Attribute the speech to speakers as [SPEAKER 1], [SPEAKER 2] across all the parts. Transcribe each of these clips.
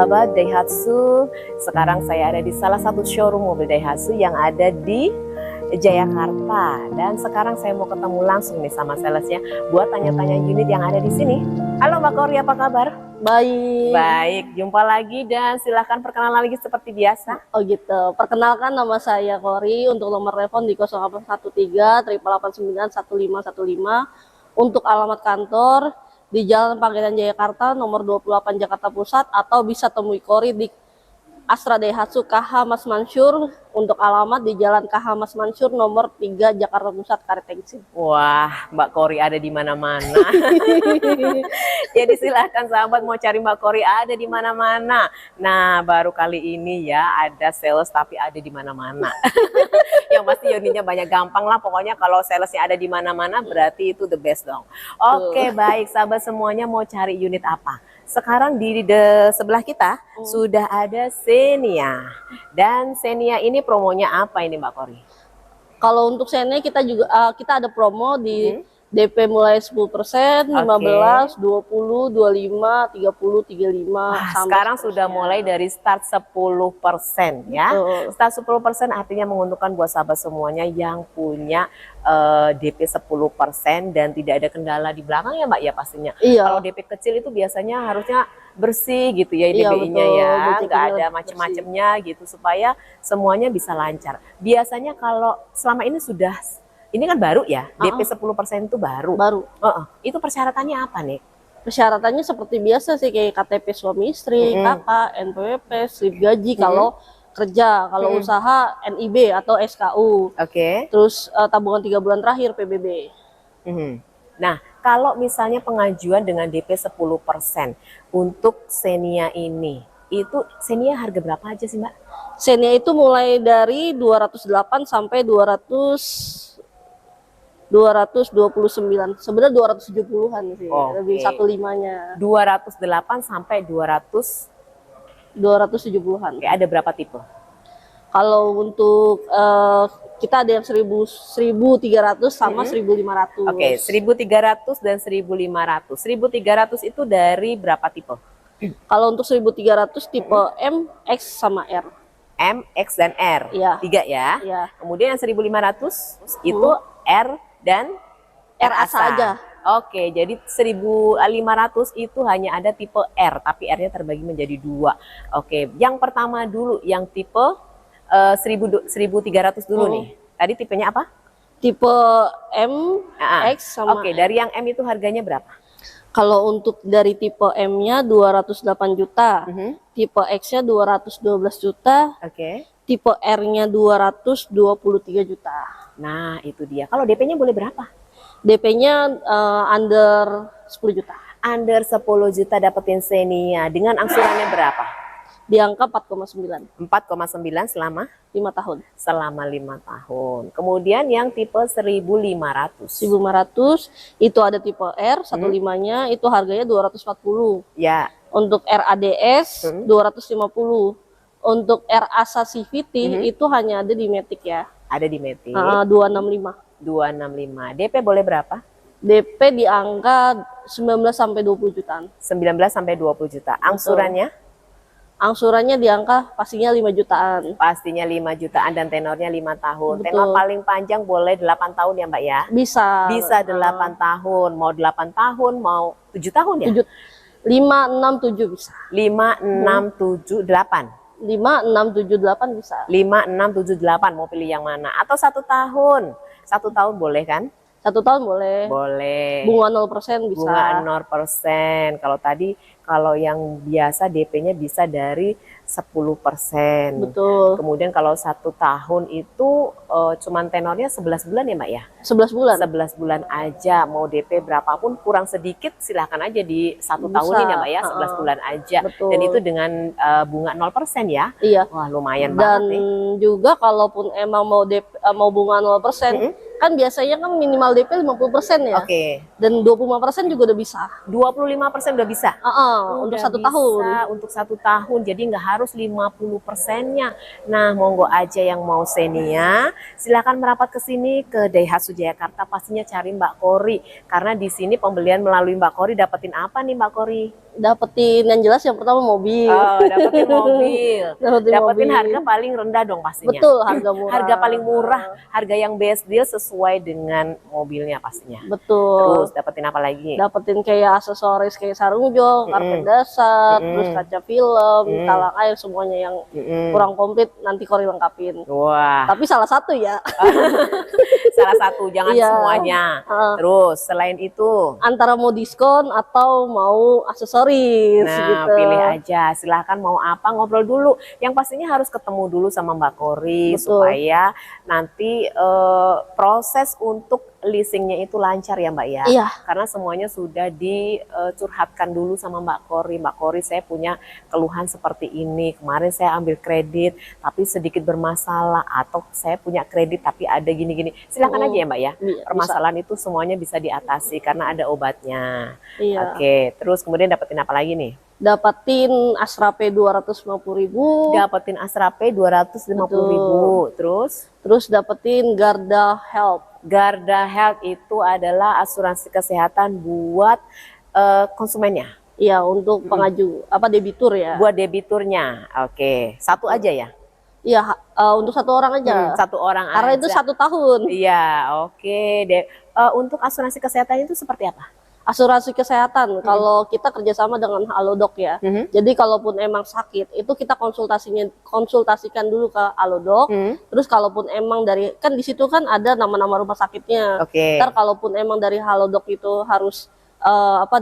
[SPEAKER 1] sahabat Daihatsu, sekarang saya ada di salah satu showroom mobil Daihatsu yang ada di Jayakarta. Dan sekarang saya mau ketemu langsung nih sama salesnya buat tanya-tanya unit yang ada di sini. Halo Mbak Kori, apa kabar?
[SPEAKER 2] Baik.
[SPEAKER 1] Baik, jumpa lagi dan silahkan perkenalan lagi seperti biasa.
[SPEAKER 2] Oh gitu. Perkenalkan, nama saya Kori. Untuk nomor telepon di 0813 889 1515. Untuk alamat kantor di Jalan Pangeran Jayakarta nomor 28 Jakarta Pusat, atau bisa temui Kori di Astra Daihatsu KH Mas Mansur. Untuk alamat di Jalan KH Mas Mansur nomor 3 Jakarta Pusat, Karetengsin.
[SPEAKER 1] Wah, Mbak Kori ada di mana-mana. Jadi silahkan sahabat mau cari Mbak Kori ada di mana-mana. Nah, baru kali ini ya ada sales tapi ada di mana-mana. Yang pasti unitnya banyak, gampang lah pokoknya kalau salesnya ada di mana-mana berarti itu the best dong. Oke, baik sahabat semuanya, mau cari unit apa? Sekarang di sebelah kita sudah ada Xenia. Dan Xenia ini promonya apa ini Mbak Kori?
[SPEAKER 2] Kalau untuk Xenia kita juga kita ada promo di DP mulai 10%, 15, 20, 25, 30, 35.
[SPEAKER 1] Sekarang sudah mulai dari start 10% ya.
[SPEAKER 2] Betul.
[SPEAKER 1] Start 10% artinya menguntungkan buat sahabat semuanya yang punya DP 10% dan tidak ada kendala di belakang ya Mbak ya pastinya.
[SPEAKER 2] Iya.
[SPEAKER 1] Kalau DP kecil itu biasanya harusnya bersih gitu ya
[SPEAKER 2] Iya,
[SPEAKER 1] DPI-nya
[SPEAKER 2] betul.
[SPEAKER 1] ya,
[SPEAKER 2] DP-nya
[SPEAKER 1] nggak ada macem-macemnya gitu supaya semuanya bisa lancar. Biasanya kalau selama ini sudah, ini kan baru ya, DP 10% itu baru. Itu persyaratannya apa nih?
[SPEAKER 2] Persyaratannya seperti biasa sih, kayak KTP suami istri, KK, NPWP, slip gaji kalau kerja, kalau usaha NIB atau SKU. Terus tabungan 3 bulan terakhir PBB.
[SPEAKER 1] Nah, kalau misalnya pengajuan dengan DP 10% untuk Xenia ini, itu Xenia harga berapa aja sih Mbak?
[SPEAKER 2] Xenia itu mulai dari 208 sampai 229. Sebenarnya 270-an sih, lebih 15-nya.
[SPEAKER 1] 208 sampai
[SPEAKER 2] 270-an.
[SPEAKER 1] Ada berapa tipe?
[SPEAKER 2] Kalau untuk kita ada yang 1300 sama 1500.
[SPEAKER 1] 1300 dan 1500. 1300 itu dari berapa tipe?
[SPEAKER 2] Kalau untuk 1300 tipe M, X sama R.
[SPEAKER 1] M, X dan R.
[SPEAKER 2] Iya.
[SPEAKER 1] 3 ya.
[SPEAKER 2] Iya.
[SPEAKER 1] Kemudian yang 1500 itu R dan
[SPEAKER 2] RA saja.
[SPEAKER 1] Oke, jadi 1500 itu hanya ada tipe R, tapi R-nya terbagi menjadi 2. Oke, yang pertama dulu yang tipe 1300 dulu nih. Tadi tipenya apa?
[SPEAKER 2] Tipe M, X sama
[SPEAKER 1] Oke, dari yang M itu harganya berapa?
[SPEAKER 2] Kalau untuk dari tipe M-nya 208 juta, tipe X-nya 212 juta, tipe R-nya 223 juta.
[SPEAKER 1] Nah, itu dia. Kalau DP-nya boleh berapa?
[SPEAKER 2] DP-nya under 10 juta.
[SPEAKER 1] Under 10 juta dapetin Xenia. Dengan angsurannya berapa?
[SPEAKER 2] Di angka 4,9.
[SPEAKER 1] 4,9 selama
[SPEAKER 2] 5 tahun.
[SPEAKER 1] Selama 5 tahun. Kemudian yang tipe 1500.
[SPEAKER 2] 1500 itu ada tipe R, 15-nya itu harganya 240.
[SPEAKER 1] Ya.
[SPEAKER 2] Untuk RADS 250. Untuk RASA CVT itu hanya ada di Matic ya.
[SPEAKER 1] Ada di Matic.
[SPEAKER 2] 265.
[SPEAKER 1] 265. DP boleh berapa?
[SPEAKER 2] DP di angka 19 sampai 20 jutaan.
[SPEAKER 1] 19 sampai 20 juta. Angsurannya?
[SPEAKER 2] Angsurannya di angka pastinya 5 jutaan.
[SPEAKER 1] Pastinya 5 jutaan dan tenornya 5 tahun.
[SPEAKER 2] Betul.
[SPEAKER 1] Tenor paling panjang boleh 8 tahun ya Mbak ya?
[SPEAKER 2] Bisa.
[SPEAKER 1] Bisa 8 tahun. Mau 8 tahun, mau 7 tahun ya?
[SPEAKER 2] 5, 6, 7 bisa.
[SPEAKER 1] 5, 6, 7, 8.
[SPEAKER 2] 5, 6, 7, 8 bisa.
[SPEAKER 1] 5, 6, 7, 8 mau pilih yang mana? Atau 1 tahun? 1 tahun boleh kan?
[SPEAKER 2] 1 tahun boleh.
[SPEAKER 1] Boleh.
[SPEAKER 2] Bunga 0% bisa.
[SPEAKER 1] Bunga 0%. Kalau tadi, kalau yang biasa DP-nya bisa dari 10%.
[SPEAKER 2] Betul.
[SPEAKER 1] Kemudian kalau 1 tahun itu cuman tenornya 11 bulan ya Mbak ya?
[SPEAKER 2] 11 bulan.
[SPEAKER 1] 11 bulan aja. Mau DP berapapun kurang sedikit silahkan aja di 1 tahunin ya Mbak ya, 11 bulan aja.
[SPEAKER 2] Betul.
[SPEAKER 1] Dan itu dengan bunga 0% ya?
[SPEAKER 2] Iya.
[SPEAKER 1] Wah lumayan
[SPEAKER 2] dan
[SPEAKER 1] banget nih.
[SPEAKER 2] Juga kalaupun emang mau bunga 0%, kan biasanya kan minimal DP 50% ya. Dan 25% juga udah bisa.
[SPEAKER 1] 25% udah bisa?
[SPEAKER 2] Untuk 1 tahun.
[SPEAKER 1] Untuk 1 tahun, jadi nggak harus 50%-nya. Nah, monggo aja yang mau Xenia, silakan merapat ke sini ke Daihatsu Jayakarta, pastinya cari Mbak Kori. Karena di sini pembelian melalui Mbak Kori dapetin apa nih Mbak Kori?
[SPEAKER 2] Dapetin yang jelas yang pertama mobil.
[SPEAKER 1] Oh, dapetin mobil. Dapetin
[SPEAKER 2] mobil.
[SPEAKER 1] harga paling rendah dong pastinya.
[SPEAKER 2] Betul, harga murah.
[SPEAKER 1] Harga paling murah, harga yang best deal sesuai dengan mobilnya pastinya.
[SPEAKER 2] Betul.
[SPEAKER 1] Terus dapetin apa lagi?
[SPEAKER 2] Dapetin kayak aksesoris kayak sarung jok, karpet dasar, terus kaca film, talang air, semuanya yang kurang komplit nanti Kori lengkapin.
[SPEAKER 1] Wah.
[SPEAKER 2] Tapi salah satu ya.
[SPEAKER 1] Salah satu, jangan
[SPEAKER 2] Iya.
[SPEAKER 1] semuanya. Terus selain itu,
[SPEAKER 2] Antara mau diskon atau mau aksesoris
[SPEAKER 1] nah
[SPEAKER 2] gitu.
[SPEAKER 1] pilih aja. Silahkan mau apa, ngobrol dulu. Yang pastinya harus ketemu dulu sama Mbak Kori
[SPEAKER 2] Betul.
[SPEAKER 1] supaya nanti proses untuk leasingnya itu lancar ya Mbak ya.
[SPEAKER 2] Iya.
[SPEAKER 1] Karena semuanya sudah dicurhatkan dulu sama Mbak Kori. Mbak Kori, saya punya keluhan seperti ini. Kemarin saya ambil kredit tapi sedikit bermasalah, atau saya punya kredit tapi ada gini-gini. Silakan aja ya Mbak ya.
[SPEAKER 2] Iya,
[SPEAKER 1] Permasalahan itu semuanya bisa diatasi karena ada obatnya.
[SPEAKER 2] Iya.
[SPEAKER 1] Oke, terus kemudian dapetin apa lagi nih?
[SPEAKER 2] Dapatin Astra P 250.000.
[SPEAKER 1] Dapetin Astra P 250.000.
[SPEAKER 2] Terus dapetin Garda Health.
[SPEAKER 1] Garda Health itu adalah asuransi kesehatan buat konsumennya,
[SPEAKER 2] Iya, untuk pengaju debitur ya.
[SPEAKER 1] buat debiturnya. Oke, satu aja ya?
[SPEAKER 2] Iya, untuk satu orang aja.
[SPEAKER 1] Satu orang
[SPEAKER 2] Karena
[SPEAKER 1] aja.
[SPEAKER 2] itu 1 tahun.
[SPEAKER 1] Iya, oke deh. Untuk asuransi kesehatan itu seperti apa?
[SPEAKER 2] Asuransi kesehatan kalau kita kerjasama dengan Halodoc ya. Jadi kalaupun emang sakit itu kita konsultasikan dulu ke Halodoc. Terus kalaupun emang kan di situ kan ada nama-nama rumah sakitnya.
[SPEAKER 1] Oke.
[SPEAKER 2] Ntar kalaupun emang dari Halodoc itu harus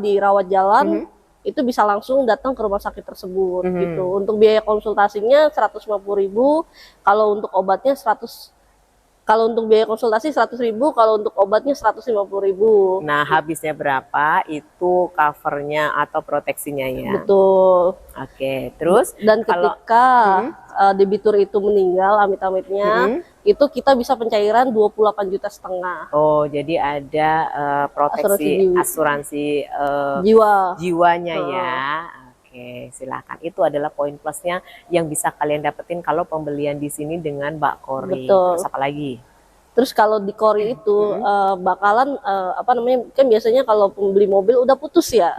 [SPEAKER 2] dirawat jalan, itu bisa langsung datang ke rumah sakit tersebut gitu. Untuk biaya konsultasinya 150.000, kalau untuk obatnya 100. Kalau untuk biaya konsultasi 100.000, kalau untuk obatnya 150.000.
[SPEAKER 1] Nah, habisnya berapa itu covernya atau proteksinya ya?
[SPEAKER 2] Betul.
[SPEAKER 1] Oke, terus
[SPEAKER 2] Dan ketika debitur itu meninggal, amit-amitnya, itu kita bisa pencairan 28,5 juta.
[SPEAKER 1] Oh, jadi ada proteksi asuransi
[SPEAKER 2] Jiwa.
[SPEAKER 1] jiwanya ya. Oke, silakan. Itu adalah poin plusnya yang bisa kalian dapetin kalau pembelian di sini dengan Mbak Kori.
[SPEAKER 2] Betul.
[SPEAKER 1] Terus apa lagi?
[SPEAKER 2] Terus kalau di Kori itu bakalan kan biasanya kalau pembeli mobil udah putus ya.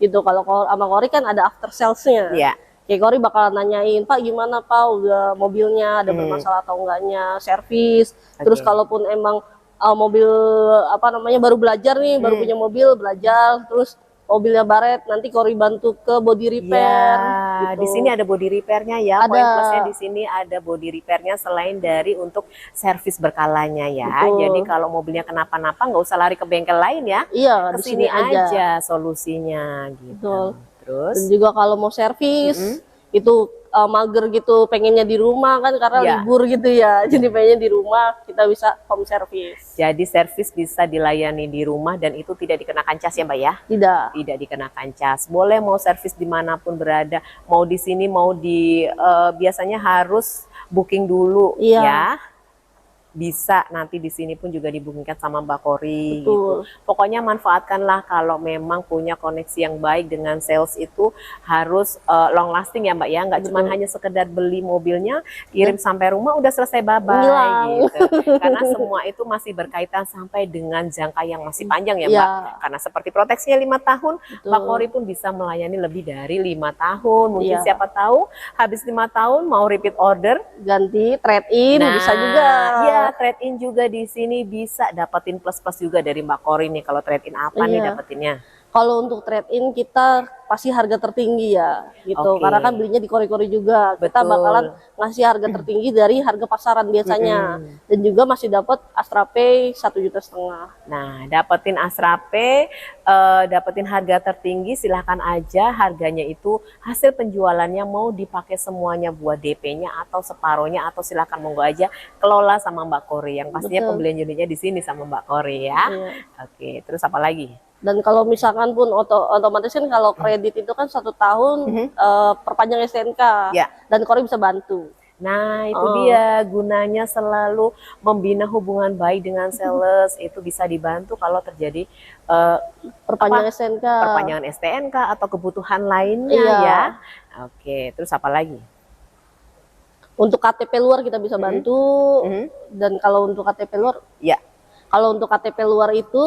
[SPEAKER 2] Gitu. Kalau sama Kori kan ada after sales-nya.
[SPEAKER 1] Iya.
[SPEAKER 2] Kayak Kori bakalan nanyain, Pak gimana Pak udah mobilnya ada bermasalah atau enggaknya, servis. Terus kalaupun emang mobil baru belajar nih, baru punya mobil belajar, terus mobilnya baret, nanti Kori bantu ke body repair.
[SPEAKER 1] Ya,
[SPEAKER 2] gitu.
[SPEAKER 1] di sini ada body repairnya ya.
[SPEAKER 2] Ada.
[SPEAKER 1] Poin plusnya di sini ada body repairnya selain dari untuk servis berkalanya ya.
[SPEAKER 2] Betul.
[SPEAKER 1] Jadi kalau mobilnya kenapa-napa nggak usah lari ke bengkel lain ya.
[SPEAKER 2] Iya, di
[SPEAKER 1] Kesini
[SPEAKER 2] sini
[SPEAKER 1] aja solusinya gitu.
[SPEAKER 2] Betul.
[SPEAKER 1] Terus
[SPEAKER 2] Dan juga kalau mau servis itu mager gitu, pengennya di rumah kan karena
[SPEAKER 1] Iya.
[SPEAKER 2] libur gitu ya. Jadi pengennya di rumah, kita bisa home service.
[SPEAKER 1] jadi servis bisa dilayani di rumah dan itu tidak dikenakan cas ya Mbak ya?
[SPEAKER 2] Tidak.
[SPEAKER 1] Tidak dikenakan cas. Boleh mau servis dimanapun berada, mau di sini mau di biasanya harus booking dulu
[SPEAKER 2] Iya.
[SPEAKER 1] ya. Bisa nanti di sini pun juga dibukingkan sama Mbak Kori
[SPEAKER 2] Betul.
[SPEAKER 1] gitu. Pokoknya manfaatkanlah kalau memang punya koneksi yang baik dengan sales itu harus long lasting ya Mbak ya. Nggak cuma hanya sekedar beli mobilnya, kirim sampai rumah udah selesai bye-bye
[SPEAKER 2] Hilang.
[SPEAKER 1] gitu. Karena semua itu masih berkaitan sampai dengan jangka yang masih panjang ya Mbak.
[SPEAKER 2] Iya.
[SPEAKER 1] Karena seperti proteksinya 5 tahun, Mbak Kori pun bisa melayani lebih dari 5 tahun. Mungkin
[SPEAKER 2] Iya.
[SPEAKER 1] siapa tahu habis 5 tahun mau repeat order,
[SPEAKER 2] Ganti trade in bisa juga.
[SPEAKER 1] Iya, trade in juga di sini bisa dapetin plus-plus juga dari Mbak Kori nih. Kalau trade in apa nih
[SPEAKER 2] Iya.
[SPEAKER 1] dapetinnya?
[SPEAKER 2] Kalau untuk trade in kita pasti harga tertinggi ya gitu.
[SPEAKER 1] Oke.
[SPEAKER 2] Karena kan belinya di Kori-Kori juga. Kita
[SPEAKER 1] Betul.
[SPEAKER 2] bakalan ngasih harga tertinggi dari harga pasaran biasanya. Dan juga masih dapat Astra P 1,5 juta.
[SPEAKER 1] Nah, dapetin Astra P, dapetin harga tertinggi, silahkan aja. Harganya itu hasil penjualannya mau dipakai semuanya buat DP-nya atau separohnya, atau silahkan monggo aja kelola sama Mbak Kori. Yang pastinya
[SPEAKER 2] Betul.
[SPEAKER 1] pembelian unitnya di sini sama Mbak Kori ya.
[SPEAKER 2] Iya.
[SPEAKER 1] Oke, terus apa lagi?
[SPEAKER 2] Dan kalau misalkan pun otomatis kan kalau kredit itu kan 1 tahun perpanjang STNK.
[SPEAKER 1] Ya.
[SPEAKER 2] Dan Kori bisa bantu.
[SPEAKER 1] Nah, itu dia gunanya selalu membina hubungan baik dengan sales. Itu bisa dibantu kalau terjadi
[SPEAKER 2] Perpanjang STNK.
[SPEAKER 1] perpanjangan STNK atau kebutuhan lainnya
[SPEAKER 2] Iya.
[SPEAKER 1] ya. Oke, terus apa lagi?
[SPEAKER 2] Untuk KTP luar kita bisa bantu. Dan kalau untuk KTP luar,
[SPEAKER 1] Ya,
[SPEAKER 2] kalau untuk KTP luar itu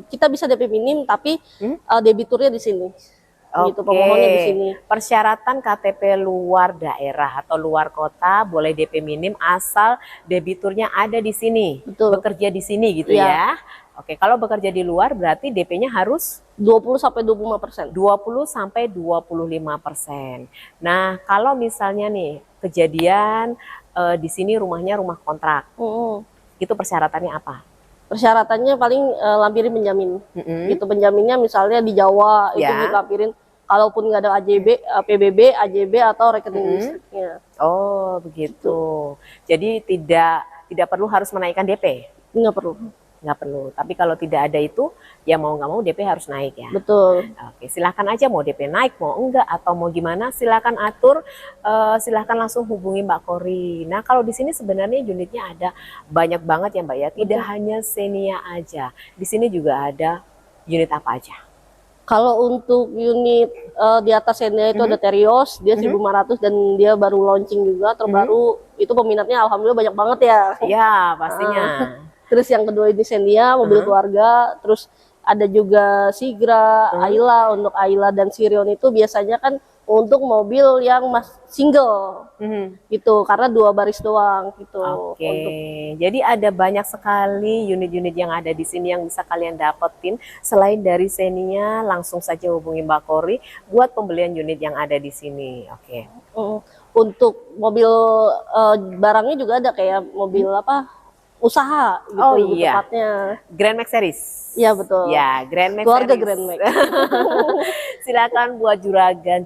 [SPEAKER 2] kita bisa DP minim tapi debiturnya di sini. gitu pemohonnya di sini.
[SPEAKER 1] Persyaratan KTP luar daerah atau luar kota boleh DP minim asal debiturnya ada di sini,
[SPEAKER 2] Betul.
[SPEAKER 1] bekerja di sini gitu
[SPEAKER 2] Iya.
[SPEAKER 1] ya. Oke, kalau bekerja di luar berarti DP-nya harus
[SPEAKER 2] 20-25%.
[SPEAKER 1] 20-25%. Nah, kalau misalnya nih kejadian di sini rumahnya rumah kontrak, itu persyaratannya apa?
[SPEAKER 2] Persyaratannya paling lampirin penjamin.
[SPEAKER 1] Mm-mm.
[SPEAKER 2] Gitu penjaminnya misalnya di Jawa itu
[SPEAKER 1] Ya.
[SPEAKER 2] dilampirin, kalaupun nggak ada AJB, PBB, AJB atau rekening listriknya.
[SPEAKER 1] Oh, begitu. Jadi tidak perlu harus menaikkan DP.
[SPEAKER 2] Nggak perlu.
[SPEAKER 1] Nggak perlu. Tapi kalau tidak ada itu, ya mau nggak mau DP harus naik ya.
[SPEAKER 2] Betul.
[SPEAKER 1] Oke, silakan aja mau DP naik, mau enggak, atau mau gimana, silakan atur, silakan langsung hubungi Mbak Kori. Nah, kalau di sini sebenarnya unitnya ada banyak banget ya Mbak ya, tidak hanya Xenia aja. Di sini juga ada unit apa aja?
[SPEAKER 2] Kalau untuk unit di atas Xenia itu ada Terios, dia 1.500 dan dia baru launching juga, terbaru. Itu peminatnya alhamdulillah banyak banget ya.
[SPEAKER 1] Ya, pastinya.
[SPEAKER 2] Terus yang kedua ini Xenia, mobil keluarga. Terus ada juga Sigra, Ayla. Untuk Ayla dan Sirion itu biasanya kan untuk mobil yang single gitu, karena 2 baris doang gitu.
[SPEAKER 1] Oke, jadi ada banyak sekali unit-unit yang ada di sini yang bisa kalian dapetin. Selain dari Xenia, langsung saja hubungi Mbak Kori buat pembelian unit yang ada di sini. Oke.
[SPEAKER 2] Untuk mobil barangnya juga ada kayak mobil usaha gitu.
[SPEAKER 1] Oh
[SPEAKER 2] lebih
[SPEAKER 1] iya,
[SPEAKER 2] tepatnya.
[SPEAKER 1] Grand Max Series.
[SPEAKER 2] Iya betul.
[SPEAKER 1] Ya, Grand Max
[SPEAKER 2] Keluarga
[SPEAKER 1] Series.
[SPEAKER 2] Grand Max.
[SPEAKER 1] Silakan buat juragan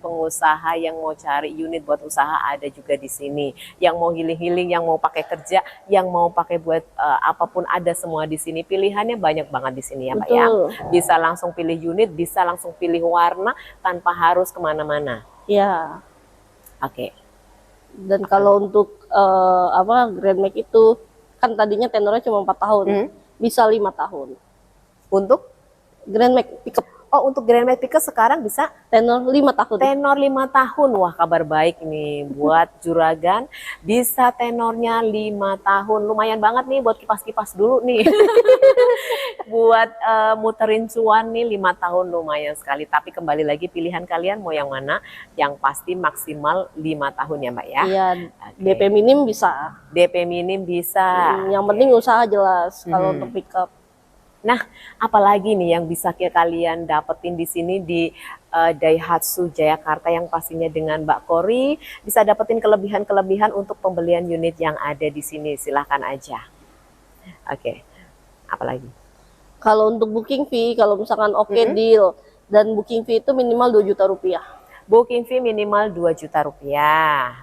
[SPEAKER 1] pengusaha yang mau cari unit buat usaha, ada juga di sini. Yang mau healing-healing, yang mau pakai kerja, yang mau pakai buat apapun, ada semua di sini. Pilihannya banyak banget di sini ya Mbak ya. Bisa langsung pilih unit, bisa langsung pilih warna tanpa harus kemana-mana.
[SPEAKER 2] Iya.
[SPEAKER 1] Oke.
[SPEAKER 2] Dan kalau untuk Grand Max itu kan tadinya tenornya cuma 4 tahun, bisa 5 tahun.
[SPEAKER 1] Untuk
[SPEAKER 2] Grand Max pickup.
[SPEAKER 1] Oh, untuk Grand Max Pickup sekarang bisa
[SPEAKER 2] tenor 5 tahun.
[SPEAKER 1] Tenor 5 tahun. Wah, kabar baik nih buat juragan. Bisa tenornya 5 tahun. Lumayan banget nih buat kipas-kipas dulu nih. Buat muterin cuan nih 5 tahun lumayan sekali. Tapi kembali lagi pilihan kalian mau yang mana? Yang pasti maksimal 5 tahun ya Mbak ya.
[SPEAKER 2] Iya, DP minim bisa.
[SPEAKER 1] DP minim bisa.
[SPEAKER 2] Yang penting usaha jelas kalau untuk pickup.
[SPEAKER 1] Nah, apalagi nih yang bisa kalian dapetin di sini di Daihatsu Jayakarta yang pastinya dengan Mbak Kori bisa dapetin kelebihan-kelebihan untuk pembelian unit yang ada di sini. Silahkan aja. Oke, apalagi?
[SPEAKER 2] Kalau untuk booking fee, kalau misalkan deal dan booking fee itu minimal 2 juta rupiah.
[SPEAKER 1] Booking fee minimal 2 juta rupiah.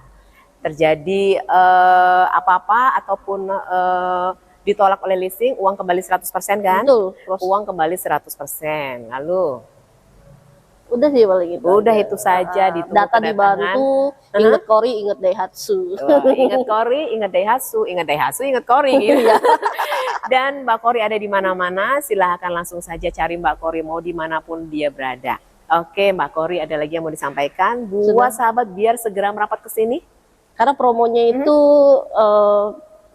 [SPEAKER 1] Terjadi apa-apa ataupun ditolak oleh leasing, uang kembali 100% kan?
[SPEAKER 2] Betul.
[SPEAKER 1] Uang kembali 100%. Lalu?
[SPEAKER 2] Udah sih paling gitu.
[SPEAKER 1] Udah itu saja.
[SPEAKER 2] Data dibantu, inget Kori, inget Daihatsu.
[SPEAKER 1] Ingat Kori, ingat Daihatsu, ingat Daihatsu, ingat Kori. Gitu. Dan Mbak Kori ada di mana-mana, silahkan langsung saja cari Mbak Kori mau dimanapun dia berada. Oke, Mbak Kori ada lagi yang mau disampaikan buat sahabat biar segera merapat ke sini?
[SPEAKER 2] Karena promonya itu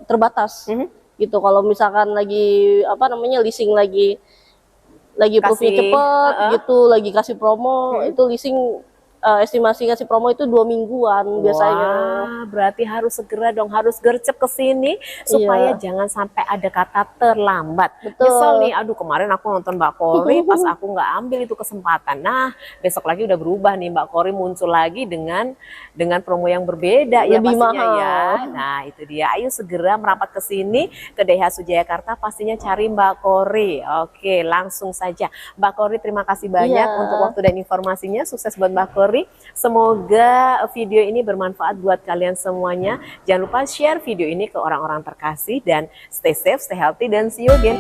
[SPEAKER 2] terbatas. Gitu, kalau misalkan lagi leasing lagi proofnya cepet gitu, lagi kasih promo, itu leasing estimasi kasih promo itu 2 mingguan biasanya.
[SPEAKER 1] Wah, berarti harus segera dong, harus gercep ke sini supaya jangan sampai ada kata terlambat.
[SPEAKER 2] Betul.
[SPEAKER 1] Nyesel nih, aduh kemarin aku nonton Mbak Kori pas aku nggak ambil itu kesempatan. Nah, besok lagi udah berubah nih, Mbak Kori muncul lagi dengan promo yang berbeda ya
[SPEAKER 2] lebih
[SPEAKER 1] pastinya
[SPEAKER 2] mahal.
[SPEAKER 1] ya. Nah, itu dia. Ayo segera merapat ke sini ke Daihatsu Jayakarta, pastinya cari Mbak Kori. Oke, langsung saja. Mbak Kori terima kasih banyak untuk waktu dan informasinya. Sukses buat Mbak Kori. Semoga video ini bermanfaat buat kalian semuanya. Jangan lupa share video ini ke orang-orang terkasih dan stay safe, stay healthy, dan see you again.